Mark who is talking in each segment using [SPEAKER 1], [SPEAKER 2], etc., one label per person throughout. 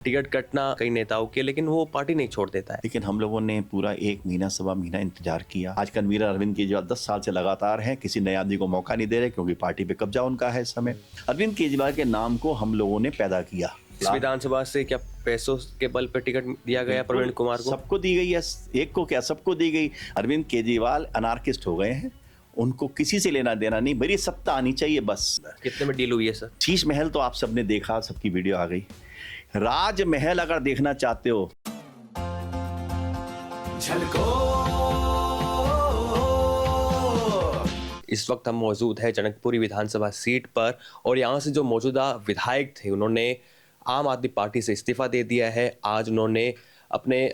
[SPEAKER 1] Ticket कटना कई नेताओं के, लेकिन वो पार्टी नहीं छोड़ देता है।
[SPEAKER 2] लेकिन हम लोगों ने पूरा 1 महीना सवा महीना इंतजार किया। आज कन्वीनर अरविंद केजरीवाल 10 साल से लगातार हैं, किसी नए आदमी को मौका नहीं दे रहे क्योंकि पार्टी पे कब्जा उनका है इस समय। अरविंद केजरीवाल के नाम को हम लोगों ने पैदा किया।
[SPEAKER 1] इस विधानसभा से क्या पैसों के बल पर टिकट दिया गया प्रवीण कुमार को?
[SPEAKER 2] सबको दी गई है, एक को क्या सबको दी गई। अरविंद केजरीवाल अनार्किस्ट हो गए हैं, उनको किसी से लेना देना नहीं, मेरी सत्ता आनी चाहिए बस।
[SPEAKER 1] कितने में डील हुई है सर?
[SPEAKER 2] शीश महल तो आप सबने देखा, सबकी वीडियो आ गई। राजमहल अगर देखना चाहते हो,
[SPEAKER 1] इस वक्त हम मौजूद है जनकपुरी विधानसभा सीट पर और यहाँ से जो मौजूदा विधायक थे उन्होंने आम आदमी पार्टी से इस्तीफा दे दिया है। आज उन्होंने अपने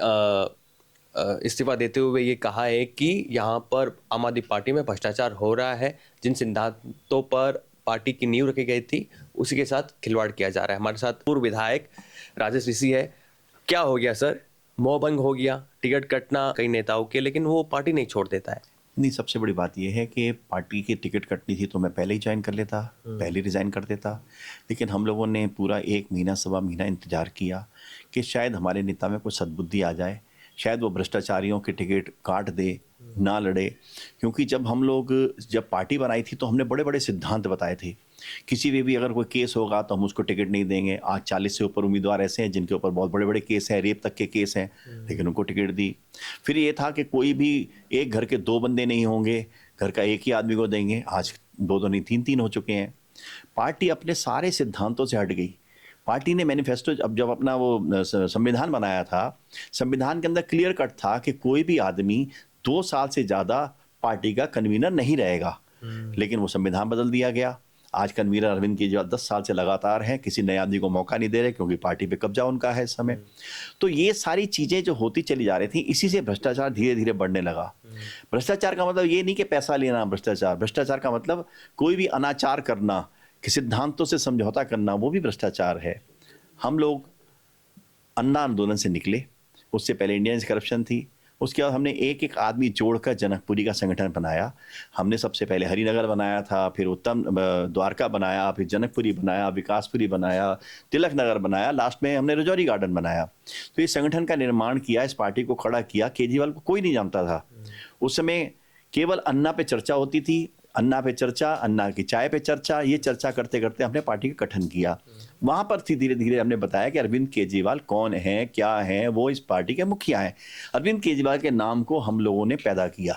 [SPEAKER 1] इस्तीफा देते हुए ये कहा है कि यहाँ पर आम आदमी पार्टी में भ्रष्टाचार हो रहा है, जिन सिद्धांतों पर पार्टी की नींव रखी गई थी उसी के साथ खिलवाड़ किया जा रहा है। हमारे साथ पूर्व विधायक राजेश ऋषि है। क्या हो गया सर? मोहभंग हो गया, टिकट कटना कई नेताओं के, लेकिन वो पार्टी नहीं छोड़ देता है।
[SPEAKER 2] नहीं, सबसे बड़ी बात यह है कि पार्टी की टिकट कटनी थी तो मैं पहले ही ज्वाइन कर लेता, पहले रिज़ाइन कर देता। लेकिन हम लोगों ने पूरा 1 महीना सवा महीना इंतजार किया कि शायद हमारे नेता में कोई सद्बुद्धि आ जाए, शायद वो भ्रष्टाचारियों के टिकट काट दे, ना लड़े। क्योंकि जब पार्टी बनाई थी तो हमने बड़े बड़े सिद्धांत बताए थे। किसी पे भी अगर कोई केस होगा तो हम उसको टिकट नहीं देंगे। आज 40 से ऊपर उम्मीदवार ऐसे हैं जिनके ऊपर बहुत बड़े बड़े केस हैं, रेप तक के केस हैं, लेकिन उनको टिकट दी। फिर ये था कि कोई भी एक घर के 2 बंदे नहीं होंगे, घर का एक ही आदमी को देंगे। आज 2 नहीं 3 हो चुके हैं। पार्टी अपने सारे सिद्धांतों से हट गई। पार्टी ने मैनिफेस्टो जब अपना वो संविधान बनाया था, संविधान के अंदर क्लियर कट था कि कोई भी आदमी 2 साल से ज़्यादा पार्टी का कन्वीनर नहीं रहेगा। लेकिन वो संविधान बदल दिया गया। आज कन्वीनर अरविंद केजरीवाल 10 साल से लगातार हैं, किसी नए आदमी को मौका नहीं दे रहे क्योंकि पार्टी पे कब्जा उनका है इस समय। तो ये सारी चीज़ें जो होती चली जा रही थी, इसी से भ्रष्टाचार धीरे धीरे बढ़ने लगा। भ्रष्टाचार का मतलब ये नहीं कि पैसा लेना भ्रष्टाचार, भ्रष्टाचार का मतलब कोई भी अनाचार करना, कि सिद्धांतों से समझौता करना, वो भी भ्रष्टाचार है। हम लोग अन्ना आंदोलन से निकले, उससे पहले इंडियन करप्शन थी, उसके बाद हमने एक एक आदमी जोड़कर जनकपुरी का संगठन बनाया। हमने सबसे पहले हरिनगर बनाया था, फिर उत्तम द्वारका बनाया, फिर जनकपुरी बनाया, विकासपुरी बनाया, तिलक नगर बनाया, लास्ट में हमने रजौरी गार्डन बनाया। तो इस संगठन का निर्माण किया, इस पार्टी को खड़ा किया। केजरीवाल को कोई नहीं जानता था उस समय, केवल अन्ना पे चर्चा होती थी, अन्ना पे चर्चा, अन्ना की चाय पे चर्चा। ये चर्चा करते करते हमने पार्टी का गठन किया। वहाँ पर धीरे धीरे हमने बताया कि अरविंद केजरीवाल कौन है, क्या है, वो इस पार्टी के मुखिया हैं। अरविंद केजरीवाल के नाम को हम लोगों ने पैदा किया।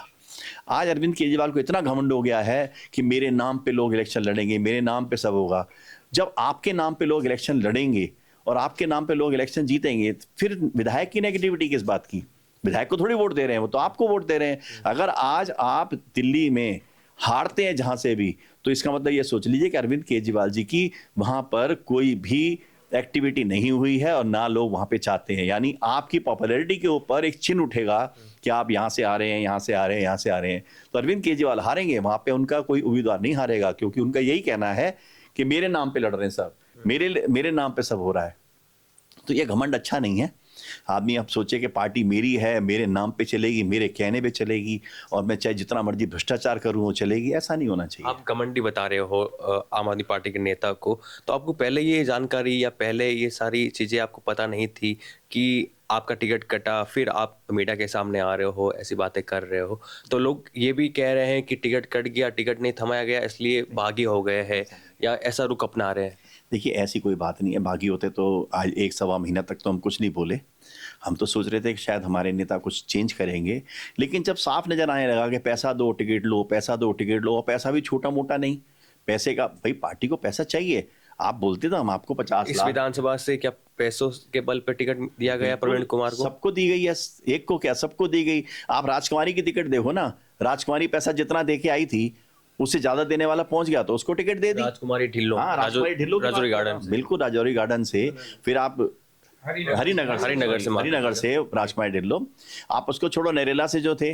[SPEAKER 2] आज अरविंद केजरीवाल को इतना घमंड हो गया है कि मेरे नाम पे लोग इलेक्शन लड़ेंगे, मेरे नाम पे सब होगा। जब आपके नाम पे लोग इलेक्शन लड़ेंगे और आपके नाम पे लोग इलेक्शन जीतेंगे, फिर विधायक की नेगेटिविटी किस बात की? विधायक को थोड़ी वोट दे रहे हैं, वो तो आपको वोट दे रहे हैं। अगर आज आप दिल्ली में हारते हैं जहां से भी, तो इसका मतलब ये सोच लीजिए कि अरविंद केजरीवाल जी की वहां पर कोई भी एक्टिविटी नहीं हुई है और ना लोग वहां पे चाहते हैं। यानी आपकी पॉपुलैरिटी के ऊपर एक चिन्ह उठेगा कि आप यहाँ से आ रहे हैं, यहाँ से आ रहे हैं, यहाँ से आ रहे हैं। तो अरविंद केजरीवाल हारेंगे, वहां पे उनका कोई उम्मीदवार नहीं हारेगा, क्योंकि उनका यही कहना है कि मेरे नाम पे लड़ रहे हैं सब, मेरे नाम पे सब हो रहा है। तो ये घमंड अच्छा नहीं है। आदमी अब सोचे कि पार्टी मेरी है, मेरे नाम पे चलेगी, मेरे कहने पे चलेगी, और मैं चाहे जितना मर्जी भ्रष्टाचार करूं वो चलेगी, ऐसा नहीं होना चाहिए।
[SPEAKER 1] आप घमंडी बता रहे हो आम आदमी पार्टी के नेता को, तो आपको पहले ये जानकारी या पहले ये सारी चीजें आपको पता नहीं थी कि आपका टिकट कटा, फिर आप मीडिया के सामने आ रहे हो, ऐसी बातें कर रहे हो? तो लोग ये भी कह रहे हैं कि टिकट कट गया, टिकट नहीं थमाया गया, इसलिए बागी हो गए हैं, या ऐसा रुख अपना रहे हैं?
[SPEAKER 2] देखिए, ऐसी कोई बात नहीं है। बागी होते तो आज 1 सवा महीना तक तो हम कुछ नहीं बोले। हम तो सोच रहे थे कि शायद हमारे नेता कुछ चेंज करेंगे, लेकिन जब साफ नजर आने लगा कि पैसा दो टिकट लो, पैसा दो टिकट लो, और पैसा भी छोटा मोटा नहीं, पैसे का भाई, पार्टी को पैसा चाहिए। आप बोलते तो हम आपको 50
[SPEAKER 1] इस
[SPEAKER 2] लाख।
[SPEAKER 1] विधानसभा से क्या पैसों के बल पर टिकट दिया गया प्रवीण कुमार को?
[SPEAKER 2] सबको दी गई है, एक को क्या सबको दी गई। आप राजकुमारी की टिकट देखो ना, राजकुमारी पैसा जितना दे के आई थी उससे ज्यादा देने वाला पहुंच गया तो उसको टिकट दे दी।
[SPEAKER 1] राजकुमारी ढिल्लो,
[SPEAKER 2] हाँ, राजकुमारी ढिल्लो,
[SPEAKER 1] राजौरी गार्डन,
[SPEAKER 2] बिल्कुल राजौरी गार्डन से। फिर आप हरिनगर से राजकुमारी ढिल्लो। आप उसको छोड़ो, नरेला से जो थे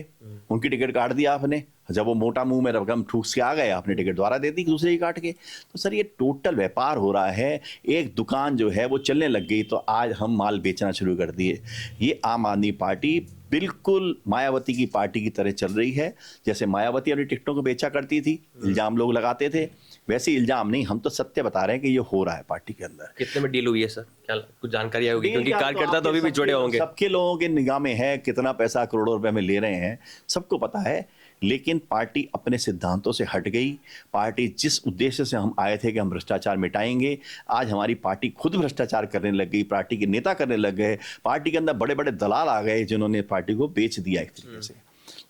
[SPEAKER 2] उनकी टिकट काट दिया आपने। जब वो मोटा मुंह में रकम ठूस के आ गए, आपने टिकट दोबारा दे दी दूसरे ही काट के। तो सर, ये टोटल व्यापार हो रहा है। एक दुकान जो है वो चलने लग गई तो आज हम माल बेचना शुरू कर दिए। ये आम आदमी पार्टी बिल्कुल मायावती की पार्टी की तरह चल रही है। जैसे मायावती अपनी टिकटों को बेचा करती थी, इल्जाम लोग लगाते थे, वैसे इल्जाम नहीं, हम तो सत्य बता रहे हैं कि ये हो रहा है पार्टी के अंदर।
[SPEAKER 1] कितने में डील हुई है सर? क्या कुछ जानकारी होगी,
[SPEAKER 2] डील
[SPEAKER 1] क्योंकि
[SPEAKER 2] क्या,
[SPEAKER 1] कार्यकर्ता तो अभी भी जुड़े होंगे।
[SPEAKER 2] सबके लोगों के निगाह में है कितना पैसा करोड़ों रुपए में ले रहे हैं, सबको पता है। लेकिन पार्टी अपने सिद्धांतों से हट गई। पार्टी जिस उद्देश्य से हम आए थे कि हम भ्रष्टाचार मिटाएंगे, आज हमारी पार्टी खुद भ्रष्टाचार करने लग गई, पार्टी के नेता करने लग गए, पार्टी के अंदर बड़े बड़े दलाल आ गए जिन्होंने पार्टी को बेच दिया एक तरीके से।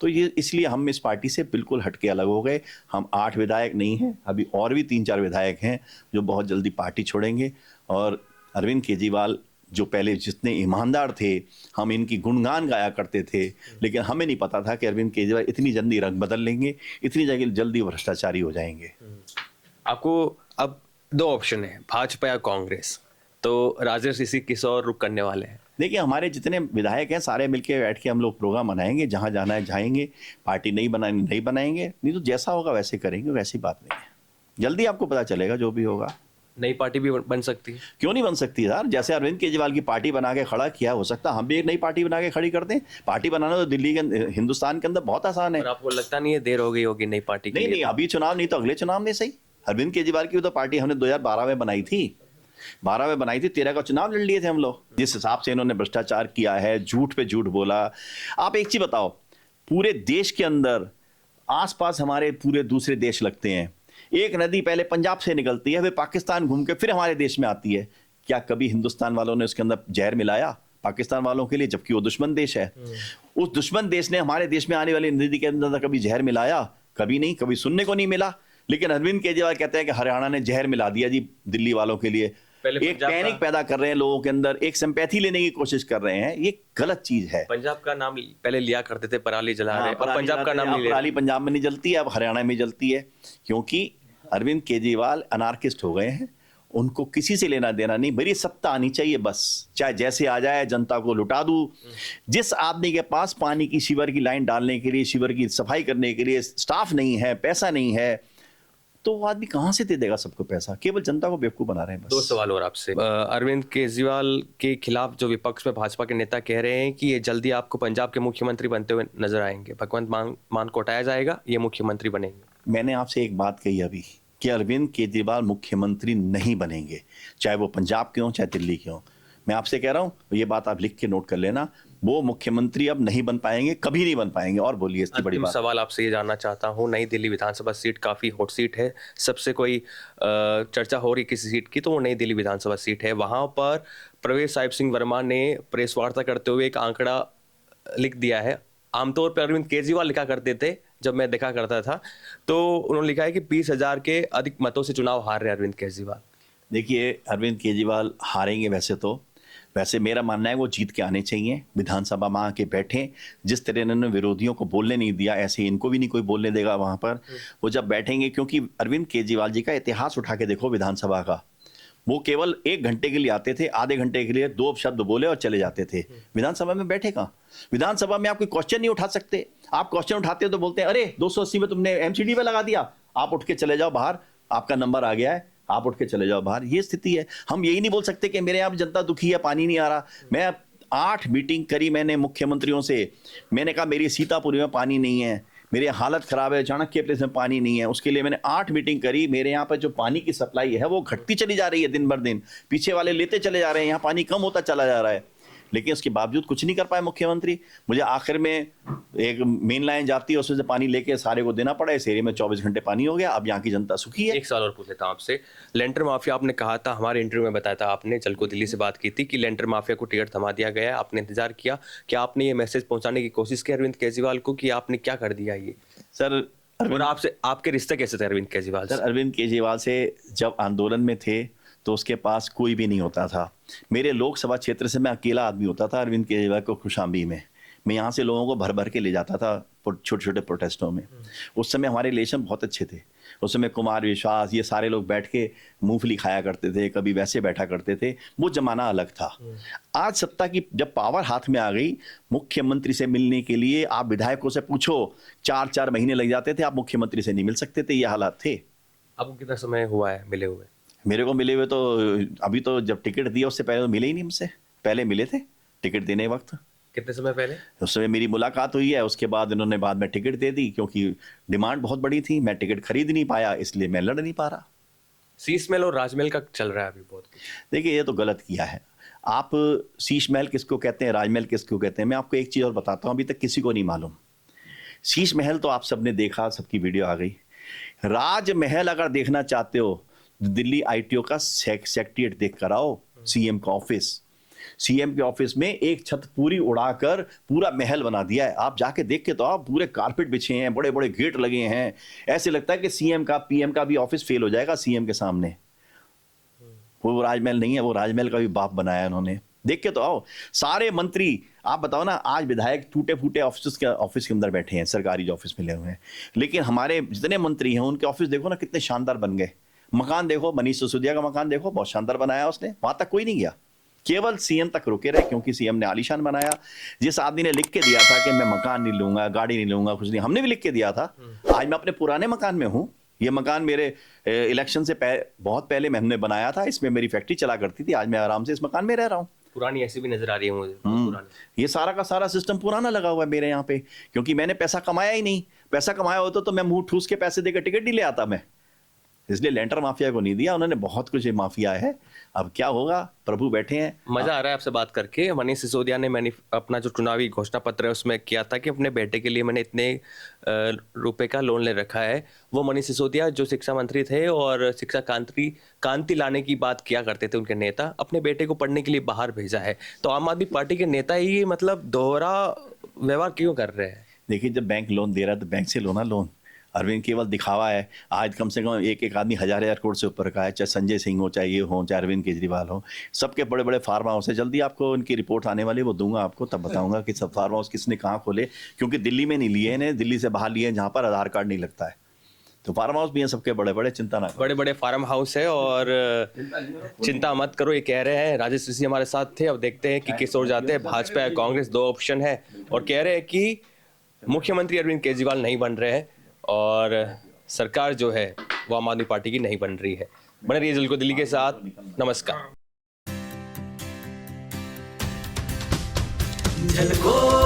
[SPEAKER 2] तो ये इसलिए हम इस पार्टी से बिल्कुल हटके अलग हो गए। हम 8 विधायक नहीं हैं, अभी और भी 3-4 विधायक हैं जो बहुत जल्दी पार्टी छोड़ेंगे। और अरविंद केजरीवाल जो पहले जितने ईमानदार थे, हम इनकी गुणगान गाया करते थे, लेकिन हमें नहीं पता था कि अरविंद केजरीवाल इतनी जल्दी रंग बदल लेंगे, इतनी जल्दी भ्रष्टाचारी हो जाएंगे।
[SPEAKER 1] आपको अब 2 ऑप्शन है, भाजपा या कांग्रेस, तो राजेश ऋषि किस और रुख करने वाले हैं?
[SPEAKER 2] देखिए, हमारे जितने विधायक हैं सारे मिलके बैठ के हम लोग प्रोग्राम बनाएंगे, जहाँ जाना है जाएंगे। पार्टी नहीं बनाएंगे नहीं बनाएंगे, नहीं तो जैसा होगा वैसे करेंगे, वैसी बात नहीं है। जल्दी आपको पता चलेगा जो भी होगा।
[SPEAKER 1] नई पार्टी भी बन सकती है?
[SPEAKER 2] क्यों नहीं बन सकती यार? जैसे अरविंद केजरीवाल की पार्टी बना के खड़ा किया, हो सकता हम भी एक नई पार्टी बना के खड़ी कर दें। पार्टी बनाना तो दिल्ली के हिंदुस्तान के अंदर बहुत आसान है।
[SPEAKER 1] और आपको लगता नहीं है देर हो गई होगी नई पार्टी के
[SPEAKER 2] नहीं
[SPEAKER 1] लिए?
[SPEAKER 2] नहीं, अभी चुनाव नहीं तो अगले चुनाव में सही। अरविंद केजरीवाल की तो पार्टी हमने 2012 में बनाई थी, 12 में बनाई थी, 13 का चुनाव लड़ लिए थे हम लोग। जिस हिसाब से इन्होंने भ्रष्टाचार किया है, झूठ पे झूठ बोला। आप एक चीज बताओ, पूरे देश के अंदर आसपास हमारे पूरे दूसरे देश लगते हैं। एक नदी पहले पंजाब से निकलती है, फिर पाकिस्तान घूम के फिर हमारे देश में आती है। क्या कभी हिंदुस्तान वालों ने उसके अंदर जहर मिलाया पाकिस्तान वालों के लिए, जबकि वो दुश्मन देश है? उस दुश्मन देश ने हमारे देश में आने वाली नदी के अंदर कभी जहर मिलाया? कभी नहीं, कभी सुनने को नहीं मिला। लेकिन अरविंद केजरीवाल कहते हैं कि हरियाणा ने जहर मिला दिया जी दिल्ली वालों के लिए। एक पैनिक पैदा कर रहे हैं लोगों के अंदर, एक सिंपैथी लेने की कोशिश कर रहे हैं। ये गलत चीज है।
[SPEAKER 1] पंजाब का नाम पहले लिया करते थे, पराली जला रहे, अब पंजाब का नाम नहीं ले रहे।
[SPEAKER 2] पराली पंजाब में नहीं जलती है, अब हरियाणा में जलती है, क्योंकि अरविंद केजरीवाल अनार्किस्ट हो गए हैं। उनको किसी से लेना देना नहीं, मेरी सत्ता आनी चाहिए बस, चाहे जैसे आ जाए, जनता को लुटा दूं। जिस आदमी के पास पानी की सीवर की लाइन डालने के लिए, सीवर की सफाई करने के लिए स्टाफ नहीं है, पैसा नहीं है, तो वो आदमी कहां से दे देगा सबको पैसा? केवल जनता को बेवकूफ बना रहे हैं बस।
[SPEAKER 1] 2 सवाल और आपसे। अरविंद केजरीवाल के खिलाफ जो विपक्ष में भाजपा के नेता कह रहे हैं कि ये जल्दी आपको पंजाब के मुख्यमंत्री बनते हुए नजर आएंगे, भगवंत मान को हटाया जाएगा, ये मुख्यमंत्री बनेंगे।
[SPEAKER 2] मैंने आपसे एक बात कही अभी कि अरविंद केजरीवाल मुख्यमंत्री नहीं बनेंगे, चाहे वो पंजाब के हों चाहे दिल्ली के हों। मैं आपसे कह रहा हूं, ये बात आप लिख के नोट कर लेना, वो मुख्यमंत्री अब नहीं बन पाएंगे, कभी नहीं बन पाएंगे। और बोलिए इसकी बड़ी बात।
[SPEAKER 1] सवाल आपसे ये जानना चाहता हूँ, नई दिल्ली विधानसभा सीट काफी हॉट सीट है, सबसे कोई चर्चा हो रही किसी सीट की तो वो नई दिल्ली विधानसभा सीट है। वहां पर प्रवेश साहिब सिंह वर्मा ने प्रेस वार्ता करते हुए एक आंकड़ा लिख दिया है। आमतौर पर अरविंद केजरीवाल लिखा करते थे, जब मैं देखा करता था, तो उन्होंने लिखा है कि 20,000 के अधिक मतों से चुनाव हार रहे अरविंद केजरीवाल।
[SPEAKER 2] देखिए, अरविंद केजरीवाल हारेंगे वैसे मेरा मानना है वो जीत के आने चाहिए, विधानसभा में आके बैठें। जिस तरह इन्होंने विरोधियों को बोलने नहीं दिया, ऐसे इनको भी नहीं कोई बोलने देगा वहां पर। वो जब बैठेंगे, क्योंकि अरविंद केजरीवाल जी का इतिहास उठा के देखो विधानसभा का, वो केवल 1 घंटे के लिए आते थे, आधे घंटे के लिए 2 शब्द बोले और चले जाते थे। विधानसभा में बैठे कहाँ? विधानसभा में आप कोई क्वेश्चन नहीं उठा सकते। आप क्वेश्चन उठाते हो तो बोलते हैं अरे 280 में तुमने एमसीडी पे लगा दिया, आप उठ के चले जाओ बाहर, आपका नंबर आ गया है, आप उठ के चले जाओ बाहर। ये स्थिति है। हम यही नहीं बोल सकते कि मेरे यहाँ जनता दुखी है, पानी नहीं आ रहा। मैं 8 मीटिंग करी मैंने मुख्यमंत्रियों से, मैंने कहा मेरी सीतापुरी में पानी नहीं है, मेरी हालत खराब है, चाणक्य प्लेस में पानी नहीं है। उसके लिए मैंने 8 मीटिंग करी। मेरे यहाँ पर जो पानी की सप्लाई है वो घटती चली जा रही है दिन भर दिन, पीछे वाले लेते चले जा रहे हैं, यहाँ पानी कम होता चला जा रहा है। लेकिन उसके बावजूद कुछ नहीं कर पाए मुख्यमंत्री। मुझे आखिर में एक मेन लाइन जाती है, उसमें से पानी लेके सारे को देना पड़ा। इस एरिया में 24 घंटे पानी हो गया, अब यहाँ की जनता सुखी है।
[SPEAKER 1] एक सवाल और पूछ लेता हूं आपसे, लेंटर माफिया, आपने कहा था, हमारे इंटरव्यू में बताया था आपने, चल को दिल्ली से बात की थी कि लेंटर माफिया को टिकट थमा दिया गया है, आपने इंतजार किया, क्या आपने ये मैसेज पहुंचाने की कोशिश की अरविंद केजरीवाल को कि आपने क्या कर दिया ये?
[SPEAKER 2] सर,
[SPEAKER 1] और आपसे आपके रिश्ते कैसे थे अरविंद केजरीवाल से?
[SPEAKER 2] सर, अरविंद केजरीवाल से जब आंदोलन में थे तो उसके पास कोई भी नहीं होता था। मेरे लोकसभा क्षेत्र से मैं अकेला आदमी होता था अरविंद केजरीवाल को खुशामदी में। मैं यहाँ से लोगों को भर भर के ले जाता था छोटे छोटे प्रोटेस्टों में। उस समय हमारे रिलेशन बहुत अच्छे थे। उस समय कुमार विश्वास, ये सारे लोग बैठ के मूंगफली खाया करते थे, कभी वैसे बैठा करते थे। वो जमाना अलग था। आज सत्ता की जब पावर हाथ में आ गई, मुख्यमंत्री से मिलने के लिए आप विधायकों से पूछो, 4-4 महीने लग जाते थे, आप मुख्यमंत्री से नहीं मिल सकते थे। ये हालात थे।
[SPEAKER 1] आपको कितना समय हुआ है मिले हुए?
[SPEAKER 2] मेरे को मिले हुए तो अभी तो जब टिकट दिया उससे पहले तो मिले ही नहीं हमसे। पहले मिले थे टिकट देने वक्त।
[SPEAKER 1] कितने समय पहले?
[SPEAKER 2] उस समय मेरी मुलाकात हुई है, उसके बाद इन्होंने बाद में टिकट दे दी, क्योंकि डिमांड बहुत बड़ी थी, मैं टिकट खरीद नहीं पाया, इसलिए मैं लड़ नहीं पा रहा।
[SPEAKER 1] शीश महल और राजमहल का चल रहा है अभी बहुत कुछ।
[SPEAKER 2] देखिए, ये तो गलत किया है। आप शीश महल किसको कहते हैं, राजमहल किसको कहते हैं, मैं आपको एक चीज़ और बताता हूँ, अभी तक किसी को नहीं मालूम। शीश महल तो आप सबने देखा, सबकी वीडियो आ गई। राजमहल अगर देखना चाहते हो, दिल्ली आईटीओ का सेक्रेटेरिएट देख कर आओ, सीएम का ऑफिस। सीएम के ऑफिस में एक छत पूरी उड़ाकर पूरा महल बना दिया है। आप जाके देख के तो आप, पूरे कारपेट बिछे हैं, बड़े बड़े गेट लगे हैं। ऐसे लगता है कि सीएम का, पीएम का भी ऑफिस फेल हो जाएगा सीएम के सामने। वो राजमहल नहीं है, वो राजमहल का भी बाप बनाया उन्होंने। देख के तो आओ। सारे मंत्री, आप बताओ ना, आज विधायक टूटे फूटे ऑफिस के अंदर बैठे हैं, सरकारी जो ऑफिस मिले हुए हैं। लेकिन हमारे जितने मंत्री हैं, उनके ऑफिस देखो ना कितने शानदार बन गए। मकान देखो, मनीष सिसोदिया का मकान देखो, बहुत शानदार बनाया उसने, वहां तक कोई नहीं गया, केवल सीएम तक रुके रहे, क्योंकि सीएम ने आलीशान बनाया। जिस आदमी ने लिख के दिया था कि मैं मकान नहीं लूंगा, गाड़ी नहीं लूंगा, कुछ नहीं, हमने भी लिख के दिया था। आज मैं अपने पुराने मकान में हूँ। ये मकान मेरे इलेक्शन से बहुत पहले मैंने बनाया था, इसमें मेरी फैक्ट्री चला करती थी। आज मैं आराम से इस मकान में रह रहा हूँ।
[SPEAKER 1] पुरानी ऐसी भी नजर आ रही है मुझे, पुरानी।
[SPEAKER 2] ये सारा का सारा सिस्टम पुराना लगा हुआ है मेरे यहाँ पे, क्योंकि मैंने पैसा कमाया ही नहीं। पैसा कमाया होता तो मैं मुंह ठूस के पैसे देकर टिकट नहीं ले आता मैं, इसलिए लेंटर माफिया को नहीं दिया। उन्होंने बहुत कुछ माफिया है, अब क्या होगा, प्रभु बैठे हैं।
[SPEAKER 1] मजा आ रहा है आपसे बात करके। मनीष सिसोदिया ने अपना जो चुनावी घोषणा पत्र है उसमें किया था कि अपने बेटे के लिए मैंने इतने रुपए का लोन ले रखा है। वो मनीष सिसोदिया जो शिक्षा मंत्री थे और शिक्षा क्रांति लाने की बात किया करते थे उनके नेता, अपने बेटे को पढ़ने के लिए बाहर भेजा है। तो आम आदमी पार्टी के नेता ही मतलब दोहरा व्यवहार क्यों कर रहे हैं?
[SPEAKER 2] देखिए, जब बैंक लोन दे रहा है तो बैंक से लो ना लोन। अरविंद केवल दिखावा है। आज कम से कम एक आदमी हजार करोड़ से ऊपर का है, चाहे संजय सिंह हो, चाहे ये हो, चाहे अरविंद केजरीवाल हो, सबके बड़े बड़े फार्म हाउस है। जल्दी आपको उनकी रिपोर्ट आने वाली, वो दूंगा आपको, तब बताऊंगा कि सब फार्म हाउस किसने कहाँ खोले। क्योंकि दिल्ली में नहीं लिए हैं, दिल्ली से बाहर लिए हैं, जहाँ पर आधार कार्ड नहीं लगता है। तो फार्म हाउस भी हैं सबके बड़े बड़े, चिंता ना करो।
[SPEAKER 1] बड़े बड़े फार्म हाउस है और चिंता मत करो, ये कह रहे हैं। राजेश ऋषि हमारे साथ थे। अब देखते हैं कि किस ओर जाते हैं। भाजपा या कांग्रेस, दो ऑप्शन है, और कह रहे हैं कि मुख्यमंत्री अरविंद केजरीवाल नहीं बन रहे हैं और सरकार जो है वो आम आदमी पार्टी की नहीं बन रही है। बने रहिए झलको दिल्ली के साथ। नमस्कार। झलको